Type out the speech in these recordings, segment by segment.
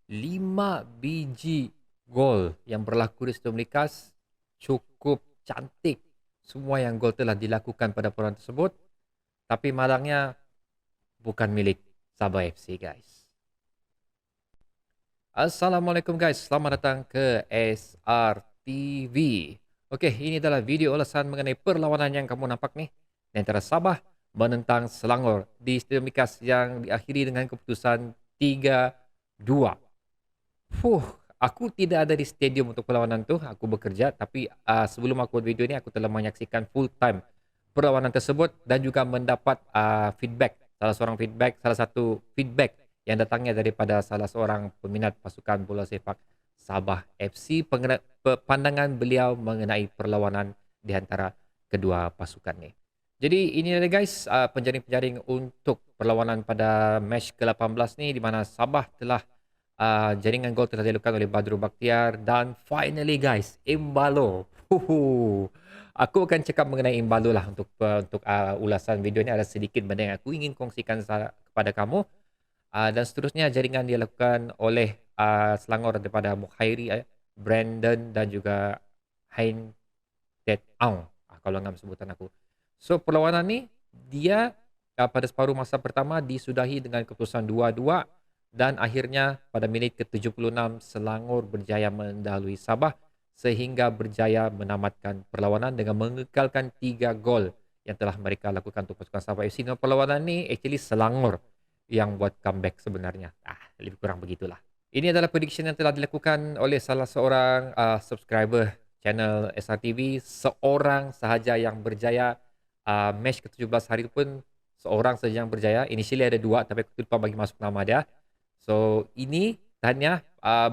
5 biji gol yang berlaku di situ Melikas cukup cantik. Semua yang gol telah dilakukan pada perlawanan tersebut, tapi malangnya bukan milik Sabah FC, guys. Assalamualaikum guys, selamat datang ke SRTV. Okey, ini adalah video ulasan mengenai perlawanan yang kamu nampak nih di antara Sabah menentang Selangor di Stadium Mikas yang diakhiri dengan keputusan 3-2. Fuh, aku tidak ada di stadium untuk perlawanan tu, aku bekerja, tapi sebelum aku buat video ini aku telah menyaksikan full time perlawanan tersebut dan juga mendapat salah satu feedback yang datangnya daripada salah seorang peminat pasukan bola sepak Sabah FC, pandangan beliau mengenai perlawanan di antara kedua pasukan ni. Jadi ini dia guys, penjaring-penjaring untuk perlawanan pada match ke-18 ni di mana Sabah telah jaringan gol telah dilakukan oleh Badru Bakhtiar dan finally guys, Embalo. Aku akan cakap mengenai Embalo lah untuk ulasan video ni, ada sedikit benda yang aku ingin kongsikan kepada kamu. Dan seterusnya jaringan dilakukan oleh Selangor daripada Mukhairi, Brandon dan juga Hein Tet Aung, kalau ngam sebutan aku. So perlawanan ni dia pada separuh masa pertama disudahi dengan keputusan 2-2 dan akhirnya pada minit ke-76 Selangor berjaya mendahului Sabah sehingga berjaya menamatkan perlawanan dengan mengekalkan 3 gol yang telah mereka lakukan untuk pasukan Sabah FC. Dalam perlawanan ni actually Selangor yang buat comeback sebenarnya. Lebih kurang begitulah. Ini adalah prediction yang telah dilakukan oleh salah seorang subscriber channel SRTV, seorang sahaja yang berjaya. Match ke-17 hari itu pun seorang sahaja yang berjaya. Initially ada 2 tapi aku lupa bagi masuk nama dia. So ini tahniah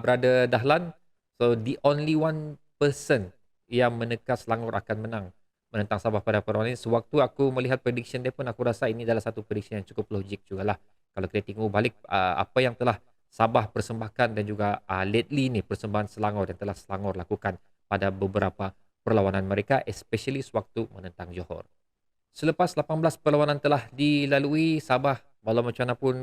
Brother Dahlan. So the only one person yang meneka Selangor akan menang menentang Sabah pada perlawanan ini. Sewaktu aku melihat prediction dia pun aku rasa ini adalah satu prediction yang cukup logik jugalah. Kalau kita tengok balik apa yang telah Sabah persembahkan dan juga lately ni persembahan Selangor yang telah Selangor lakukan pada beberapa perlawanan mereka, especially sewaktu menentang Johor. Selepas 18 perlawanan telah dilalui, Sabah walau macam mana pun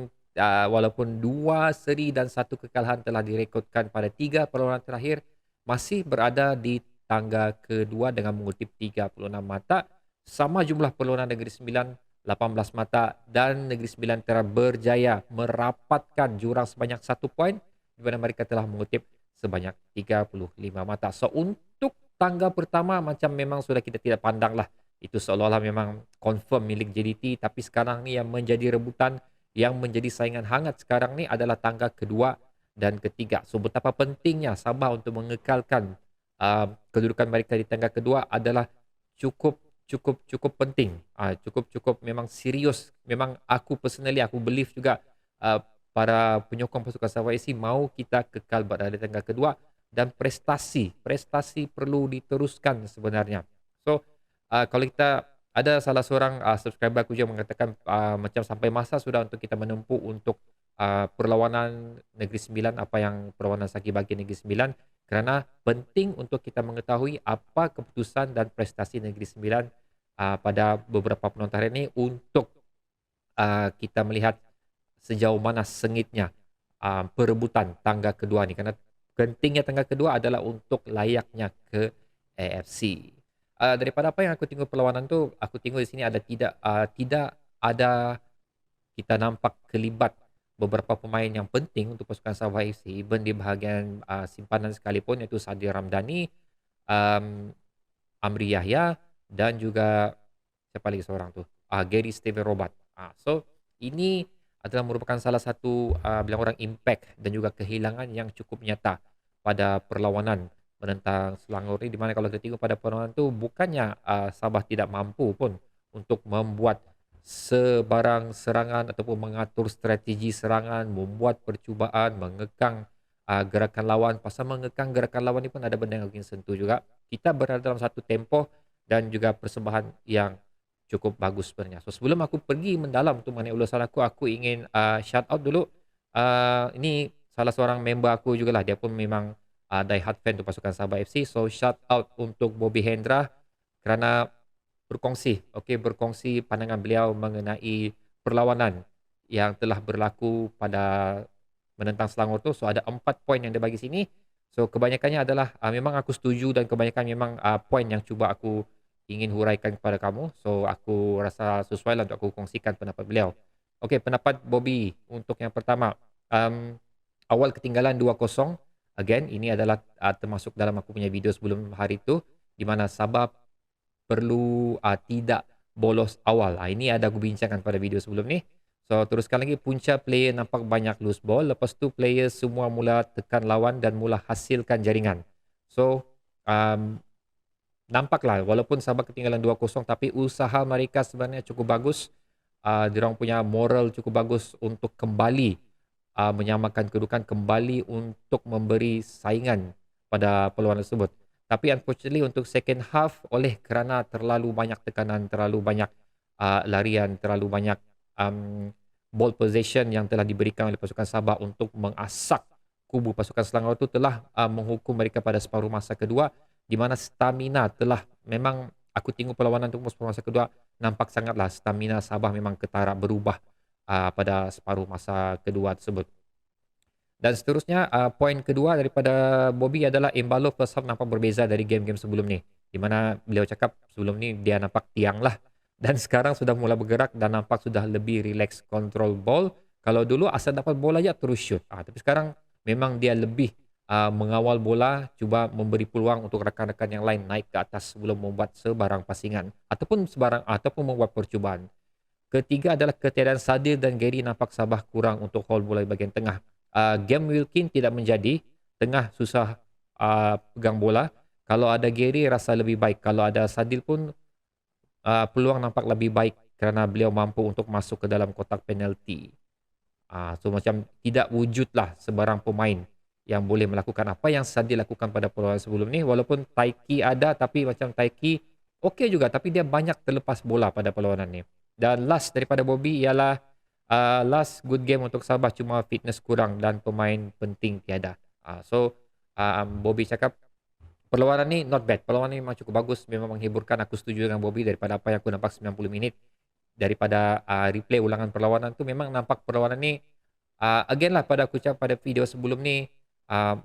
walaupun 2 seri dan 1 kekalahan telah direkodkan pada 3 perlawanan terakhir, masih berada di tangga kedua dengan mengutip 36 mata. Sama jumlah perlawanan Negeri Sembilan 18 mata dan Negeri Sembilan telah berjaya merapatkan jurang sebanyak 1 poin di mana mereka telah mengutip sebanyak 35 mata. So untuk tangga pertama macam memang sudah kita tidak pandang lah. Itu seolah-olah memang confirm milik JDT, tapi sekarang ni yang menjadi rebutan, yang menjadi saingan hangat sekarang ni adalah tangga kedua dan ketiga. So betapa pentingnya Sabah untuk mengekalkan kedudukan mereka di tangga kedua adalah cukup cukup penting. Cukup memang serius. Memang aku personally aku believe juga para penyokong pasukan Sabah FC mau kita kekal berada di tangga kedua dan prestasi perlu diteruskan sebenarnya. So kalau kita ada salah seorang subscriber aku juga mengatakan macam sampai masa sudah untuk kita menempuh untuk perlawanan Negeri Sembilan, apa yang perlawanan Saki Baki Negeri Sembilan, kerana penting untuk kita mengetahui apa keputusan dan prestasi Negeri Sembilan pada beberapa penonton hari ini untuk kita melihat sejauh mana sengitnya perebutan tangga kedua ni, kerana pentingnya tangga kedua adalah untuk layaknya ke AFC. Daripada apa yang aku tengok perlawanan tu, aku tengok di sini ada tidak ada kita nampak kelibat beberapa pemain yang penting untuk pasukan Sabah FC, even di bahagian simpanan sekalipun, iaitu Sadir Ramdhani, um, Amri Yahya dan juga siapa lagi seorang tu? Gary Steven Robat. So ini adalah merupakan salah satu bilang orang impact dan juga kehilangan yang cukup nyata pada perlawanan menentang Selangor ini, di mana kalau kita tengok pada perlawanan tu bukannya Sabah tidak mampu pun untuk membuat sebarang serangan ataupun mengatur strategi serangan, membuat percubaan, mengekang gerakan lawan. Pasal mengekang gerakan lawan ni pun ada benda yang ingin sentuh juga. Kita berada dalam satu tempoh dan juga persembahan yang cukup bagus sebenarnya. So sebelum aku pergi mendalam untuk mengenai ulasan aku ingin shout out dulu. Ini salah seorang member aku jugalah. Dia pun memang die hard fan untuk pasukan Sabah FC. So shout out untuk Bobby Hendra kerana berkongsi pandangan beliau mengenai perlawanan yang telah berlaku pada menentang Selangor tu. So ada 4 poin yang dia bagi sini. So kebanyakannya adalah memang aku setuju dan kebanyakan memang poin yang cuba aku ingin huraikan kepada kamu. So aku rasa sesuai lah untuk aku kongsikan pendapat beliau. Okey, pendapat Bobby untuk yang pertama. Um, Awal ketinggalan 2-0. Again, ini adalah termasuk dalam aku punya video sebelum hari itu di mana Sabah perlu tidak bolos awal. Ini ada aku bincangkan pada video sebelum ni. So teruskan lagi, punca player nampak banyak loose ball. Lepas tu player semua mula tekan lawan dan mula hasilkan jaringan. So nampaklah walaupun Sabah ketinggalan 2-0 tapi usaha mereka sebenarnya cukup bagus. Diorang punya moral cukup bagus untuk kembali menyamakan kedudukan, kembali untuk memberi saingan pada peluang tersebut. Tapi unfortunately untuk second half, oleh kerana terlalu banyak tekanan, terlalu banyak larian, terlalu banyak um, ball possession yang telah diberikan oleh pasukan Sabah untuk mengasak kubu pasukan Selangor itu, telah menghukum mereka pada separuh masa kedua, di mana stamina telah memang aku tengok perlawanan untuk separuh masa kedua, nampak sangatlah stamina Sabah memang ketara berubah pada separuh masa kedua tersebut. Dan seterusnya, poin kedua daripada Bobby adalah Embalo first half nampak berbeza dari game-game sebelum ni. Di mana beliau cakap sebelum ni dia nampak tiang lah. Dan sekarang sudah mula bergerak dan nampak sudah lebih relax control ball. Kalau dulu asal dapat bola aja terus shoot. Tapi sekarang memang dia lebih mengawal bola, cuba memberi peluang untuk rakan-rakan yang lain naik ke atas sebelum membuat sebarang pasingan ataupun membuat percubaan. Ketiga adalah ketiadaan Sadil dan Gary nampak Sabah kurang untuk hold bola di bahagian tengah. Game Wilkin tidak menjadi, tengah susah pegang bola. Kalau ada Gary rasa lebih baik. Kalau ada Sadil pun peluang nampak lebih baik kerana beliau mampu untuk masuk ke dalam kotak penalti. So macam tidak wujudlah sebarang pemain yang boleh melakukan apa yang Sadil lakukan pada perlawanan sebelum ni. Walaupun Taiki ada, tapi macam Taiki okey juga, tapi dia banyak terlepas bola pada perlawanan ni. Dan last daripada Bobby ialah last good game untuk Sabah, cuma fitness kurang dan pemain penting tiada. Bobby cakap perlawanan ni not bad. Perlawanan ni memang cukup bagus, memang menghiburkan. Aku setuju dengan Bobby daripada apa yang aku nampak 90 minit. Daripada replay ulangan perlawanan tu memang nampak perlawanan ni again lah pada aku cakap pada video sebelum ni,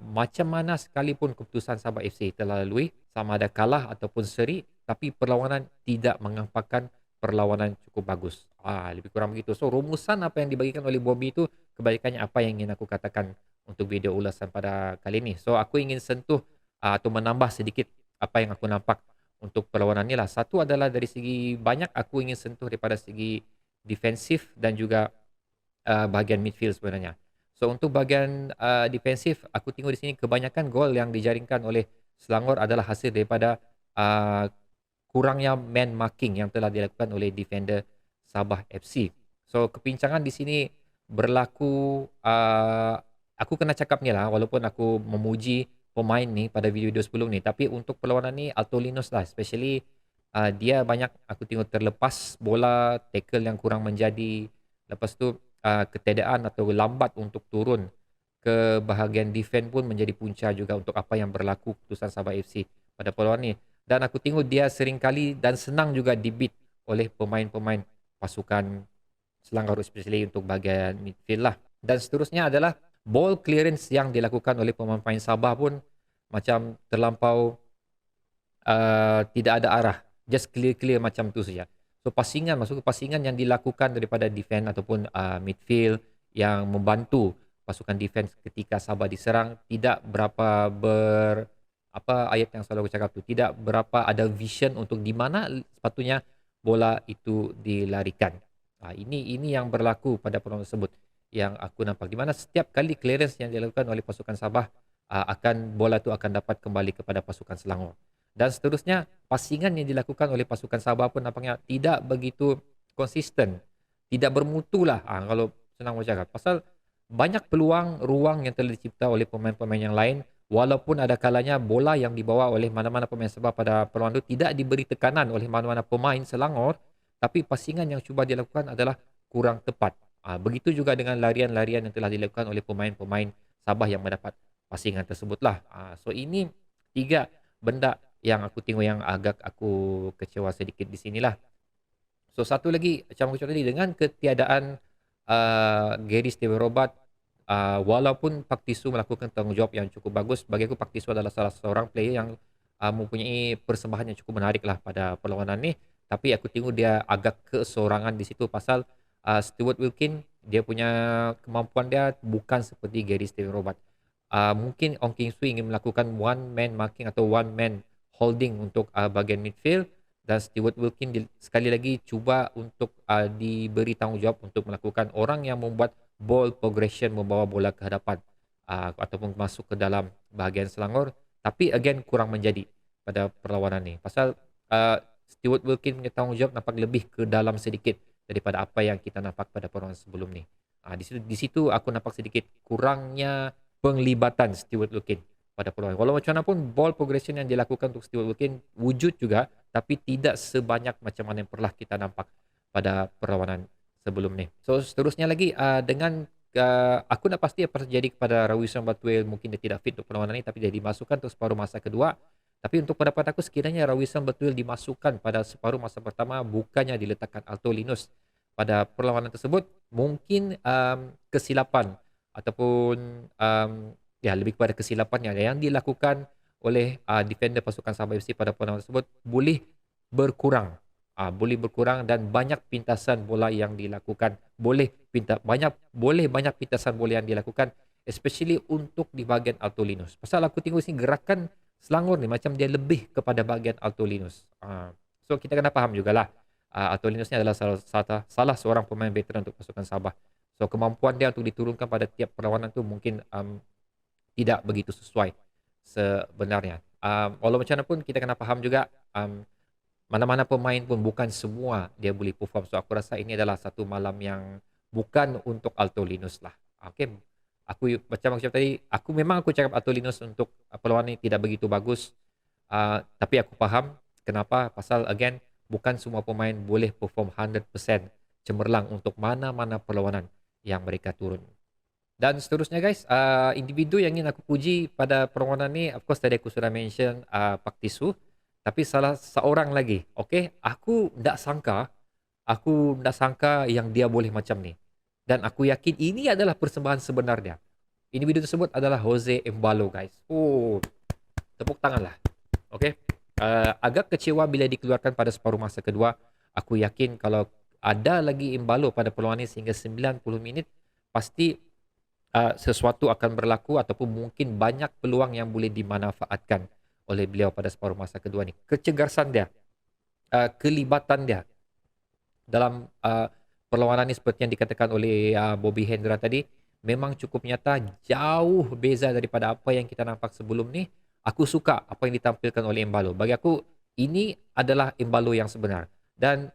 macam mana sekalipun keputusan Sabah FC telah lalui, sama ada kalah ataupun seri, tapi perlawanan tidak mengampakan perlawanan cukup bagus. Lebih kurang begitu. So rumusan apa yang dibagikan oleh Bobby itu kebanyakannya apa yang ingin aku katakan untuk video ulasan pada kali ini. So aku ingin sentuh atau menambah sedikit apa yang aku nampak untuk perlawanan ni lah. Satu adalah dari segi banyak aku ingin sentuh daripada segi defensif dan juga bahagian midfield sebenarnya. So untuk bahagian defensif, aku tengok di sini kebanyakan gol yang dijaringkan oleh Selangor adalah hasil daripada kurangnya man marking yang telah dilakukan oleh defender Sabah FC. So kepincangan di sini berlaku, aku kena cakap ni lah, walaupun aku memuji pemain ni pada video-video sebelum ni, tapi untuk perlawanan ni Altolinos lah, especially dia banyak aku tengok terlepas bola, tackle yang kurang menjadi, lepas tu ketiadaan atau lambat untuk turun ke bahagian defend pun menjadi punca juga untuk apa yang berlaku keputusan Sabah FC pada perlawanan ni. Dan aku tengok dia seringkali dan senang juga dibit oleh pemain-pemain pasukan Selangor, especially untuk bahagian midfield lah. Dan seterusnya adalah ball clearance yang dilakukan oleh pemain-pemain Sabah pun macam terlampau tidak ada arah. Just clear-clear macam tu saja. So masuk ke pasingan yang dilakukan daripada defense ataupun midfield yang membantu pasukan defense ketika Sabah diserang tidak berapa apa ayat yang selalu aku cakap tu, tidak berapa ada vision untuk di mana sepatutnya bola itu dilarikan. Ini yang berlaku pada perlawanan tersebut yang aku nampak, di mana setiap kali clearance yang dilakukan oleh pasukan Sabah bola itu akan dapat kembali kepada pasukan Selangor. Dan seterusnya pasingan yang dilakukan oleh pasukan Sabah pun nampaknya tidak begitu konsisten, tidak bermutu lah kalau senang bercakap, pasal banyak peluang ruang yang telah dicipta oleh pemain-pemain yang lain. Walaupun ada kalanya bola yang dibawa oleh mana-mana pemain Sabah pada perlawanan itu tidak diberi tekanan oleh mana-mana pemain Selangor, tapi pasingan yang cuba dilakukan adalah kurang tepat. Begitu juga dengan larian-larian yang telah dilakukan oleh pemain-pemain Sabah yang mendapat pasingan tersebutlah. So ini tiga benda yang aku tengok yang agak aku kecewa sedikit di sinilah. So satu lagi, macam aku cakap tadi, dengan ketiadaan Gary Steven Robert, walaupun Pak Tisu melakukan tanggungjawab yang cukup bagus, bagi aku Pak Tisu adalah salah seorang player yang mempunyai persembahan yang cukup menarik lah pada perlawanan ni. Tapi aku tengok dia agak kesorangan di situ pasal Stuart Wilkin, dia punya kemampuan dia bukan seperti Gary Steven Roberts. Mungkin Ong King Sui ingin melakukan one man marking atau one man holding untuk bahagian midfield, dan Stuart Wilkin sekali lagi cuba untuk diberi tanggungjawab untuk melakukan orang yang membuat ball progression, membawa bola ke hadapan ataupun masuk ke dalam bahagian Selangor, tapi again kurang menjadi pada perlawanan ni pasal Stuart Wilkin punya tanggungjawab nampak lebih ke dalam sedikit daripada apa yang kita nampak pada perlawanan sebelum ni. Di situ aku nampak sedikit kurangnya penglibatan Stuart Wilkin pada perlawanan. Walau macam mana pun ball progression yang dilakukan untuk Stuart Wilkin wujud juga, tapi tidak sebanyak macam mana yang pernah kita nampak pada perlawanan sebelum ni. So seterusnya lagi dengan aku dah pasti apa terjadi kepada Rawisan Batuil, mungkin dia tidak fit untuk perlawanan ni tapi dia dimasukkan untuk separuh masa kedua. Tapi untuk pendapat aku sekiranya Rawisan Batuil dimasukkan pada separuh masa pertama bukannya diletakkan Alto Linus pada perlawanan tersebut, mungkin kesilapan ataupun ya lebih kepada kesilapan yang dilakukan oleh defender pasukan Sabah FC pada perlawanan tersebut boleh berkurang. Boleh berkurang dan banyak pintasan bola yang dilakukan, banyak pintasan bola yang dilakukan, especially untuk di bahagian Alto Linus. Pasal aku tengok sini gerakan Selangor ni macam dia lebih kepada bahagian Alto Linus. So kita kena faham jugalah Alto Linus ni adalah salah seorang pemain veteran untuk pasukan Sabah. So kemampuan dia untuk diturunkan pada tiap perlawanan tu mungkin tidak begitu sesuai sebenarnya. Walau macam mana pun kita kena faham juga mana-mana pemain pun bukan semua dia boleh perform. So aku rasa ini adalah satu malam yang bukan untuk Alto Linus lah. Okay. Macam tadi, aku cakap Alto Linus untuk perlawanan ini tidak begitu bagus. Tapi aku faham kenapa. Pasal again, bukan semua pemain boleh perform 100% cemerlang untuk mana-mana perlawanan yang mereka turun. Dan seterusnya guys, individu yang ingin aku puji pada perlawanan ni, of course tadi aku sudah mention Pak Tisu. Tapi salah seorang lagi, okay? Aku tak sangka yang dia boleh macam ni. Dan aku yakin ini adalah persembahan sebenarnya. Individu tersebut adalah Jose Embalo guys. Oh, tepuk tangan lah. Okay? Agak kecewa bila dikeluarkan pada separuh masa kedua. Aku yakin kalau ada lagi Embalo pada perlawanan ini sehingga 90 minit, pasti sesuatu akan berlaku ataupun mungkin banyak peluang yang boleh dimanfaatkan oleh beliau pada separuh masa kedua ni. Kecergasan dia, kelibatan dia dalam perlawanan ni seperti yang dikatakan oleh Bobby Hendra tadi, memang cukup nyata, jauh beza daripada apa yang kita nampak sebelum ni. Aku suka apa yang ditampilkan oleh Embalo. Bagi aku, ini adalah Embalo yang sebenar. Dan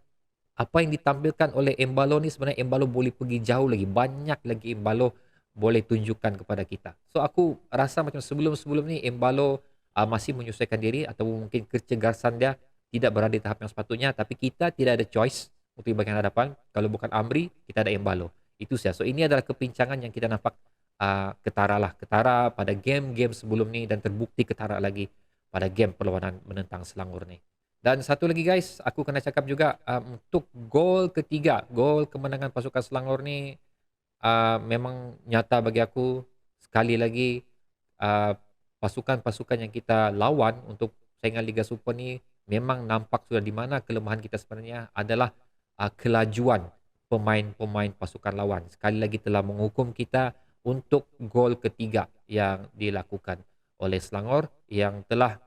apa yang ditampilkan oleh Embalo ni sebenarnya Embalo boleh pergi jauh lagi. Banyak lagi Embalo boleh tunjukkan kepada kita. So aku rasa macam sebelum-sebelum ni Embalo masih menyesuaikan diri atau mungkin kecergasan dia tidak berada di tahap yang sepatutnya, tapi kita tidak ada choice untuk di bagian hadapan. Kalau bukan Amri, kita ada Embalo. Itu saja. So ini adalah kepincangan yang kita nampak ketara pada game-game sebelum ni dan terbukti ketara lagi pada game perlawanan menentang Selangor ni. Dan satu lagi guys, aku kena cakap juga untuk gol ketiga, gol kemenangan pasukan Selangor ni memang nyata bagi aku. Sekali lagi pasukan-pasukan yang kita lawan untuk saingan Liga Super ni memang nampak sudah di mana kelemahan kita sebenarnya adalah kelajuan pemain-pemain pasukan lawan. Sekali lagi telah menghukum kita untuk gol ketiga yang dilakukan oleh Selangor yang telah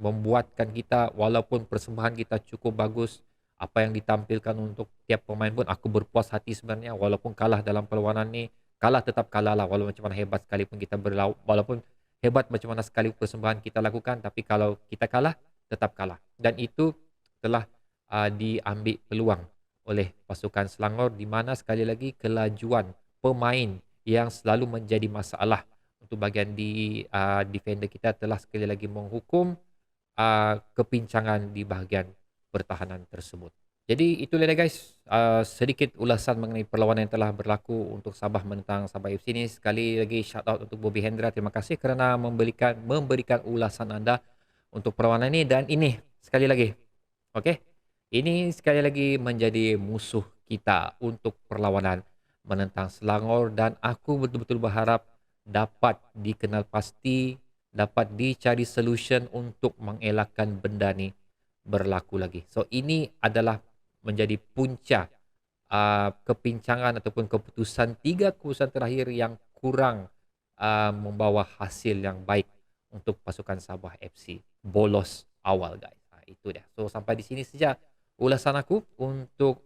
membuatkan kita, walaupun persembahan kita cukup bagus, apa yang ditampilkan untuk tiap pemain pun aku berpuas hati sebenarnya. Walaupun kalah dalam perlawanan ni, kalah tetap kalah lah, walaupun macam mana hebat sekalipun kita walaupun hebat macam mana sekali persembahan kita lakukan, tapi kalau kita kalah, tetap kalah. Dan itu telah diambil peluang oleh pasukan Selangor, di mana sekali lagi kelajuan pemain yang selalu menjadi masalah untuk bahagian di defender kita telah sekali lagi menghukum kepincangan di bahagian pertahanan tersebut. Jadi itulah dia guys, sedikit ulasan mengenai perlawanan yang telah berlaku untuk Sabah menentang Sabah FC ini. Sekali lagi shout out untuk Bobby Hendra, terima kasih kerana memberikan ulasan anda untuk perlawanan ini. Dan ini sekali lagi, okay, ini sekali lagi menjadi musuh kita untuk perlawanan menentang Selangor, dan aku betul-betul berharap dapat dikenal pasti, dapat dicari solution untuk mengelakkan benda ni berlaku lagi. So ini adalah menjadi punca kepincangan ataupun keputusan, tiga keputusan terakhir yang kurang membawa hasil yang baik untuk pasukan Sabah FC. Bolos awal, guys. Itu dia. So sampai di sini saja ulasan aku untuk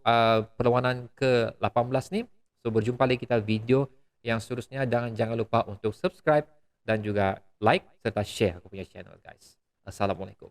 perlawanan ke-18 ni. So berjumpa lagi kita video yang seterusnya. Jangan lupa untuk subscribe dan juga like serta share aku punya channel, guys. Assalamualaikum.